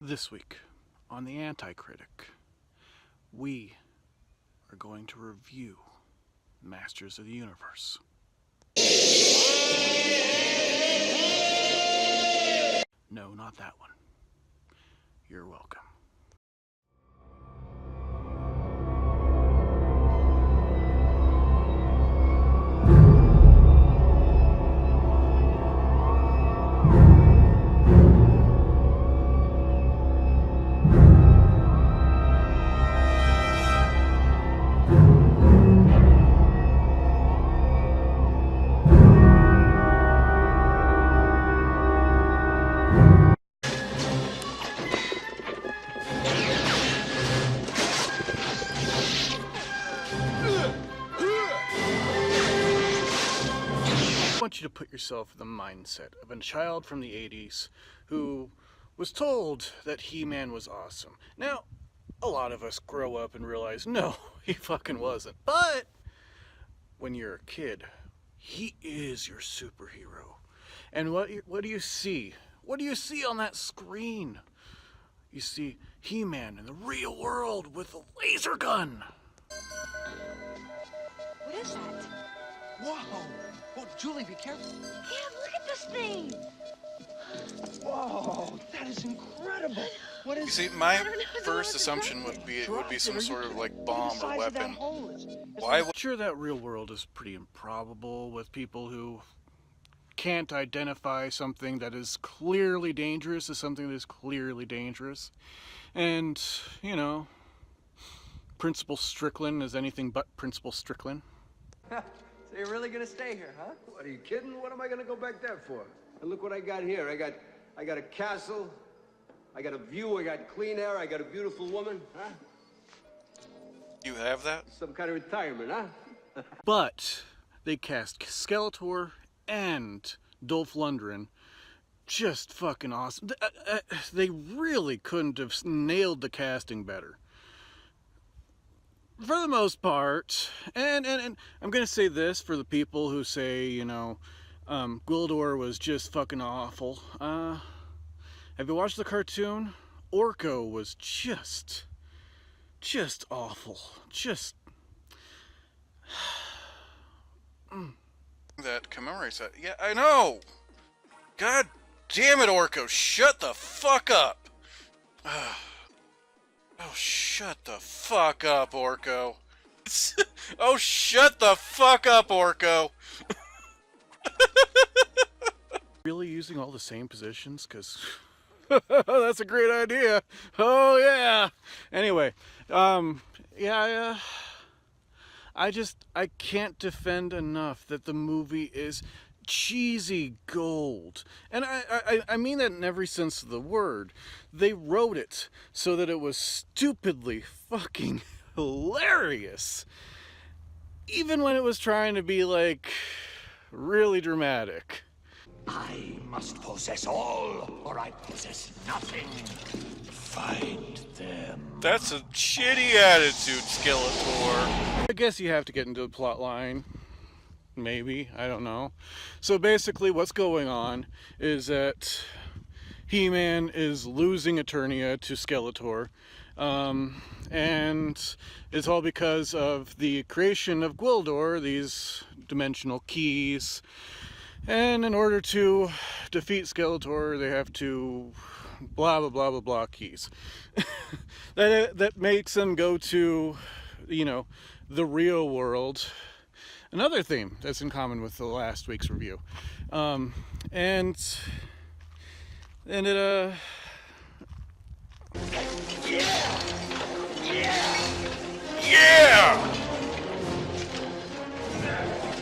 This week on the Anti-Critic, we are going to review Masters of the Universe. No, not that one. You're welcome. I want you to put yourself in the mindset of a child from the 80s who was told that He-Man was awesome. Now, a lot of us grow up and realize, no, he fucking wasn't. But when you're a kid, he is your superhero. And what do you see? What do you see on that screen? You see He-Man in the real world with a laser gun. What is that? Whoa! Oh, Julie, be careful. Cam, look at this thing! Whoa, that is incredible. What is? You see, my don't know, first it's assumption like would be it would be some sort of like bomb or weapon. Why? Sure, that real world is pretty improbable with people who can't identify something that is clearly dangerous as something that is clearly dangerous. And, you know, Principal Strickland is anything but Principal Strickland. So you're really gonna stay here, huh? What, are you kidding? What am I gonna go back there for? And look what I got here. I got a castle, I got a view, I got clean air, I got a beautiful woman, huh? You have that? Some kind of retirement, huh? But they cast Skeletor and Dolph Lundgren just fucking awesome. They really couldn't have nailed the casting better. For the most part, and I'm going to say this for the people who say, you know, Gwildor was just fucking awful. Have you watched the cartoon? Orko was just awful. Just... That commemorates that. Yeah, I know! God damn it, Orko! Shut the fuck up! Oh, shut the fuck up, Orko. Oh, shut the fuck up, Orko. Really using all the same positions? Because that's a great idea. Oh, yeah. Anyway, yeah, I can't defend enough that the movie is cheesy gold. And I mean that in every sense of the word. They wrote it so that it was stupidly fucking hilarious. Even when it was trying to be, like, really dramatic. I must possess all, or I possess nothing. Find them. That's a shitty attitude, Skeletor. I guess you have to get into the plot line. Maybe, I don't know. So basically what's going on is that He-Man is losing Eternia to Skeletor. And it's all because of the creation of Gwildor, these dimensional keys. And in order to defeat Skeletor, they have to blah, blah, blah, blah, blah keys. that makes them go to, you know, the real world. Another theme that's in common with the last week's review. And it, Yeah!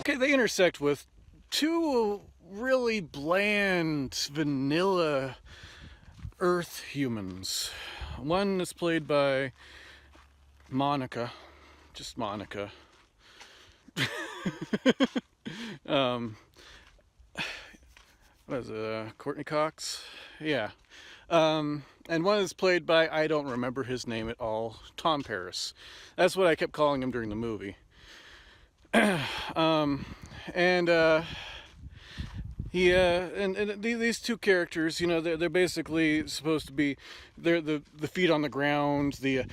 Okay, they intersect with two really bland, vanilla Earth humans. One is played by Monica. Just Monica. What is it, Courtney Cox? Yeah. And one is played by, I don't remember his name at all, Tom Paris. That's what I kept calling him during the movie. these two characters, you know, they're basically supposed to be, they're the feet on the ground, the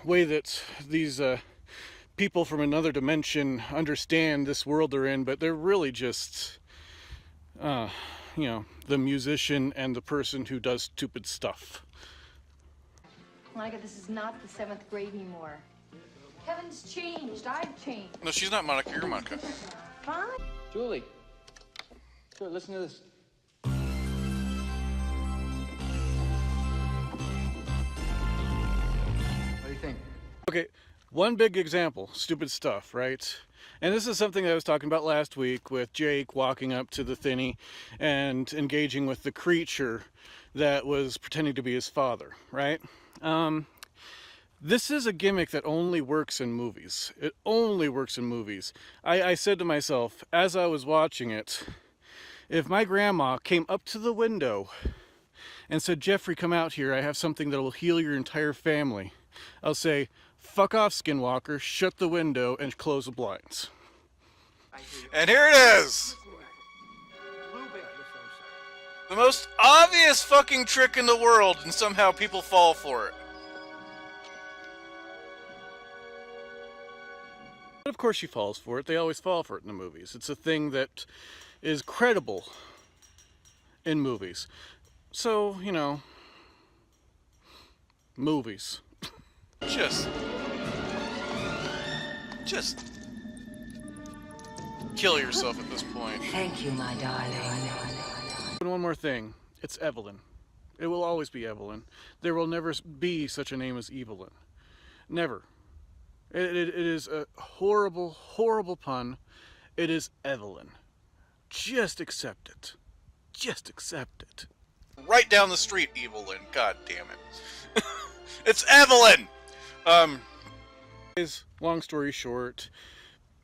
way that these people from another dimension understand this world they're in, but they're really just, you know, the musician and the person who does stupid stuff. Monica, this is not the 7th grade anymore. Kevin's changed. I've changed. No, she's not Monica. You're Monica. Fine. Julie. Sure, listen to this. What do you think? Okay, one big example, stupid stuff, right? And this is something I was talking about last week with Jake walking up to the thinny and engaging with the creature that was pretending to be his father, right? This is a gimmick that only works in movies. It only works in movies. I said to myself, as I was watching it, if my grandma came up to the window and said, Jeffrey, come out here, I have something that will heal your entire family, I'll say, fuck off, Skinwalker, shut the window and close the blinds. And here it is! The most obvious fucking trick in the world, and somehow people fall for it. But of course she falls for it. They always fall for it in the movies. It's a thing that is credible in movies. So, you know, movies. Just kill yourself at this point. Thank you, my darling. And one more thing. It's Evelyn. It will always be Evelyn. There will never be such a name as Evelyn. Never. It is a horrible, horrible pun. It is Evelyn. Just accept it. Just accept it. Right down the street, Evelyn. God damn it. It's Evelyn! Long story short,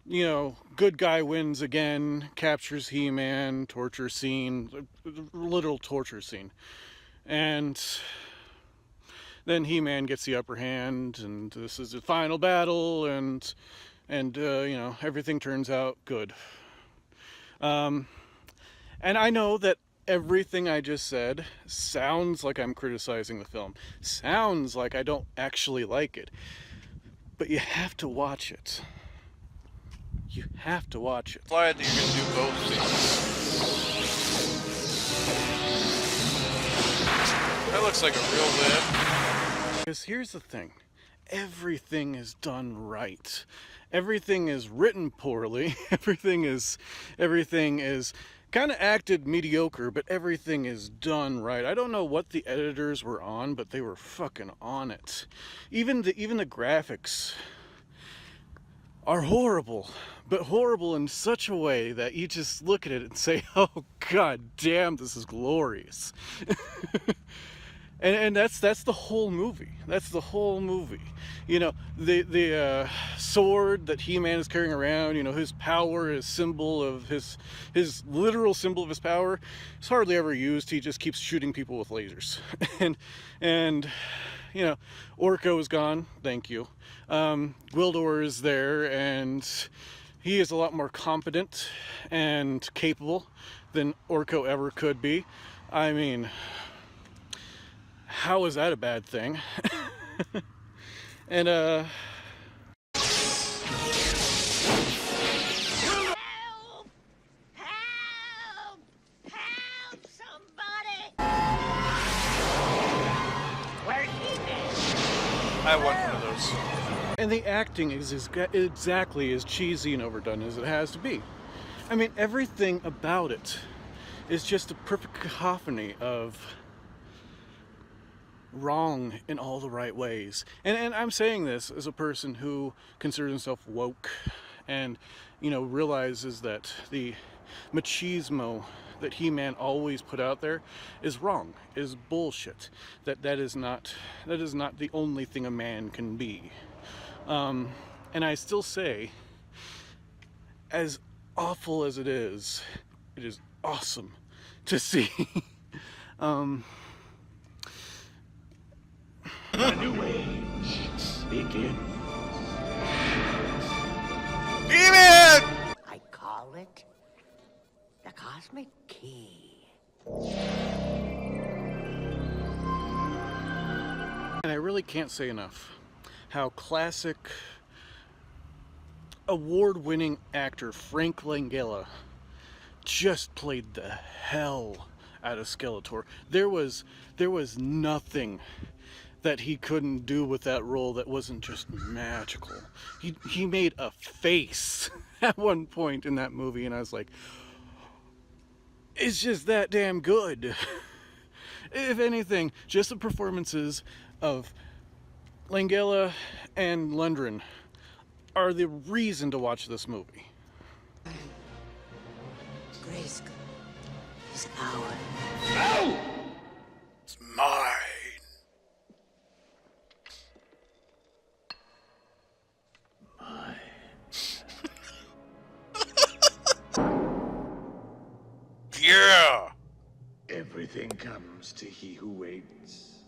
you know, good guy wins again, captures HeMan, torture scene, literal torture scene. And then HeMan gets the upper hand, and this is the final battle, and you know, everything turns out good. And I know that everything I just said sounds like I'm criticizing the film. Sounds like I don't actually like it. But you have to watch it. You have to watch it. Glad that you can do both things. That looks like a real lid. Because here's the thing. Everything is done right. Everything is written poorly. Everything is kind of acted mediocre, but everything is done right. I don't know what the editors were on, but they were fucking on it. Even the graphics are horrible, but horrible in such a way that you just look at it and say, oh god damn, this is glorious. And that's the whole movie. That's the whole movie. You know, the sword that HeMan is carrying around, you know, his power, his symbol of his literal symbol of his power, is hardly ever used. He just keeps shooting people with lasers. and you know, Orko is gone. Thank you. Gwildor is there, and he is a lot more competent and capable than Orko ever could be. I mean, how is that a bad thing? And Help! Help! Help somebody! Where's HeMan? I want one of those. and the acting is exactly as cheesy and overdone as it has to be. I mean, everything about it is just a perfect cacophony of wrong in all the right ways. And I'm saying this as a person who considers himself woke and, you know, realizes that the machismo that HeMan always put out there is wrong, is bullshit. That is not the only thing a man can be. And I still say, as awful as it is awesome to see. A new age begins. HeMan! I call it the cosmos. cosmic key. And I really can't say enough how classic award-winning actor Frank Langella just played the hell out of Skeletor. There was nothing that he couldn't do with that role that wasn't just magical. He made a face at one point in that movie, and I was like, it's just that damn good. If anything, just the performances of Langella and Lundgren are the reason to watch this movie. Grayskull is ours. No! It's mine. Yeah! Everything comes to he who waits.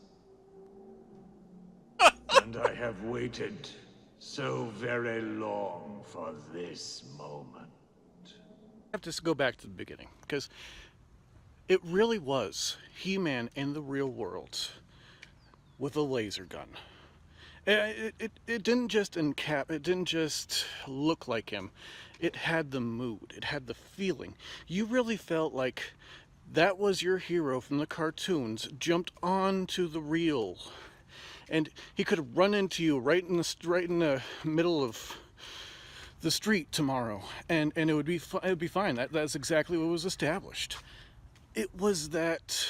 And I have waited so very long for this moment. I have to go back to the beginning, because it really was He-Man in the real world with a laser gun. It didn't just it didn't just look like him. It had the mood, it had the feeling. You really felt like that was your hero from the cartoons jumped onto the real, and he could run into you right in the middle of the street tomorrow, and it would be fine. That's exactly what was established. It was that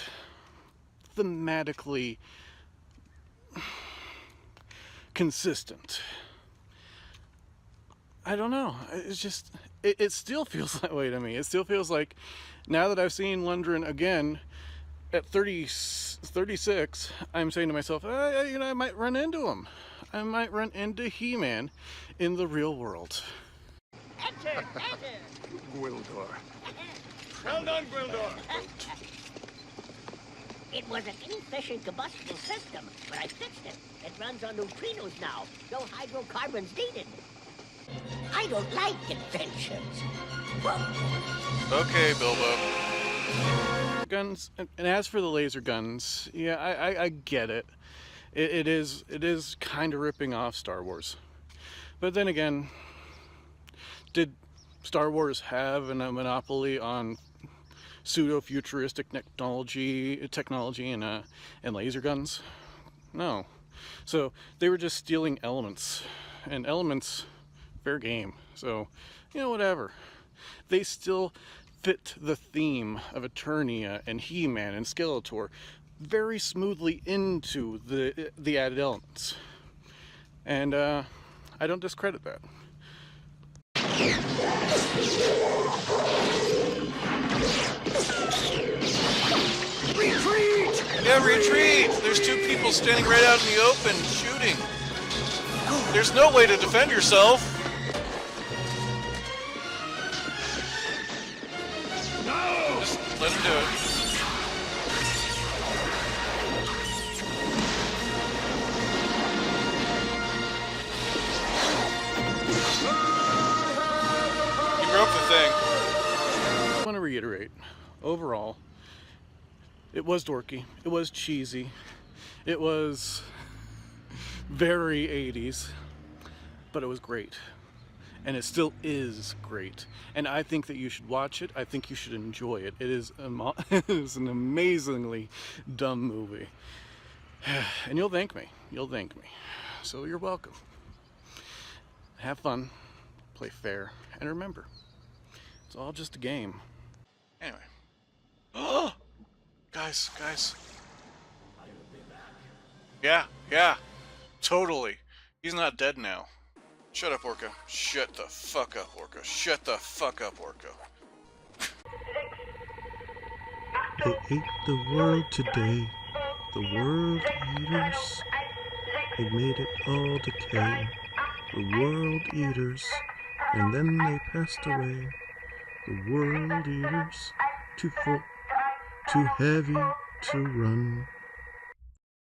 thematically consistent. I don't know. It's just, it still feels that way to me. It still feels like, now that I've seen Lundgren again at 36, I'm saying to myself, I might run into him. I might run into He-Man in the real world. Enter! Gwildor. Well done, Gwildor. It was an inefficient combustible system, but I fixed it. It runs on neutrinos now. No hydrocarbons needed. I don't like inventions. Okay, Bilbo. Guns, and as for the laser guns, yeah, I get it. It is kind of ripping off Star Wars. But then again, did Star Wars have a monopoly on pseudo-futuristic technology and laser guns? No. So they were just stealing elements, and elements, fair game. So, whatever. They still fit the theme of Eternia and He-Man and Skeletor very smoothly into the added elements, and I don't discredit that. Retreat! Yeah, retreat! There's two people standing right out in the open shooting. There's no way to defend yourself. No! Just let him do it. He broke the thing. I want to reiterate, overall, it was dorky, it was cheesy, it was very 80s, but it was great. And it still is great. And I think that you should watch it. I think you should enjoy it. It is an amazingly dumb movie. And you'll thank me. You'll thank me. So you're welcome. Have fun, play fair, and remember, it's all just a game. Anyway. Oh! Guys. Yeah. Totally. He's not dead now. Shut up, Orca. Shut the fuck up, Orca. Shut the fuck up, Orca. They ate the world today, the world eaters. They made it all decay, the world eaters. And then they passed away, the world eaters. Too full, too heavy to run.